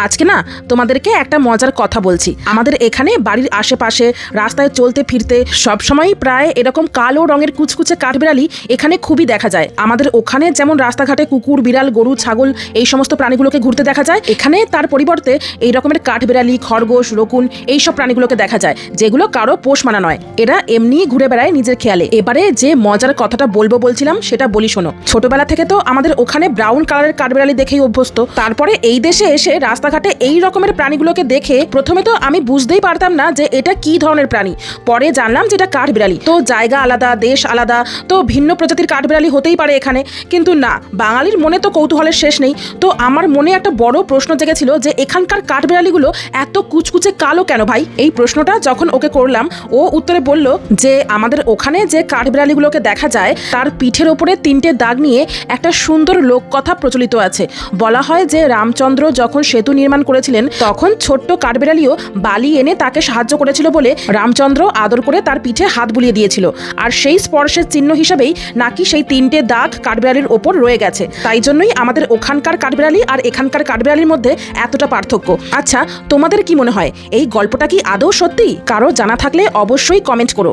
আজকে না তোমাদেরকে একটা মজার কথা বলছি। আমাদের এখানে বাড়ির আশেপাশে রাস্তায় চলতে ফিরতে সবসময়ই প্রায় এরকম কালো রঙের কুচকুচে কাঠবিড়ালি এখানে খুবই দেখা যায়। আমাদের ওখানে যেমন রাস্তাঘাটে কুকুর, বিড়াল, গরু, ছাগল এই সমস্ত প্রাণীগুলোকে ঘুরতে দেখা যায়, এখানে তার পরিবর্তে এই রকমের কাঠবিড়ালি, খরগোশ, রকুন এইসব প্রাণীগুলোকে দেখা যায়, যেগুলো কারো পোষ মানা নয়। এরা এমনিই ঘুরে বেড়ায় নিজের খেয়ালে। এবারে যে মজার কথাটা বলছিলাম সেটা বলি শোনো। ছোটবেলা থেকে তো আমাদের ওখানে ব্রাউন কালারের কাঠবিড়ালি দেখেই অভ্যস্ত। তারপরে এই দেশে এসে রাস্তাঘাটে এই রকমের প্রাণীগুলোকে দেখে প্রথমে তো আমি বুঝতেই পারতাম না যে এটা কি ধরনের প্রাণী। পরে জানলাম যে এটা কাঠবিড়ালি। তো জায়গা আলাদা, দেশ আলাদা, তো ভিন্ন প্রজাতির কাঠবিড়ালি হতেই পারে এখানে। কিন্তু না, বাঙালির মনে তো কৌতূহলের শেষ নেই। তো আমার মনে একটা বড় প্রশ্ন জেগেছিল যে এখানকার কাঠবিড়ালিগুলো এত কুচকুচে কালো কেন ভাই? এই প্রশ্নটা যখন ওকে করলাম, ও উত্তরে বলল যে আমাদের ওখানে যে কাঠবিড়ালিগুলোকে দেখা যায় তার পিঠের ওপরে 3টে দাগ নিয়ে একটা সুন্দর লোককথা প্রচলিত আছে। বলা হয় যে রামচন্দ্র যখন সেতু নির্মাণ করেছিলেন তখন ছোট্ট কাঠবিড়ালিও বালি এনে তাকে সাহায্য করেছিল বলে রামচন্দ্র আদর করে তার পিঠে হাত বুলিয়ে দিয়েছিল। আর সেই স্পর্শের চিহ্ন হিসাবেই নাকি সেই 3টে দাগ কাঠবিড়ালির ওপর রয়ে গেছে। তাই জন্যই আমাদের ওখানকার কাঠবিড়ালি আর এখানকার কাঠবিড়ালির মধ্যে এতটা পার্থক্য। আচ্ছা, তোমাদের কি মনে হয় এই গল্পটা কি আদৌ সত্যি? কারো জানা থাকলে অবশ্যই কমেন্ট করো।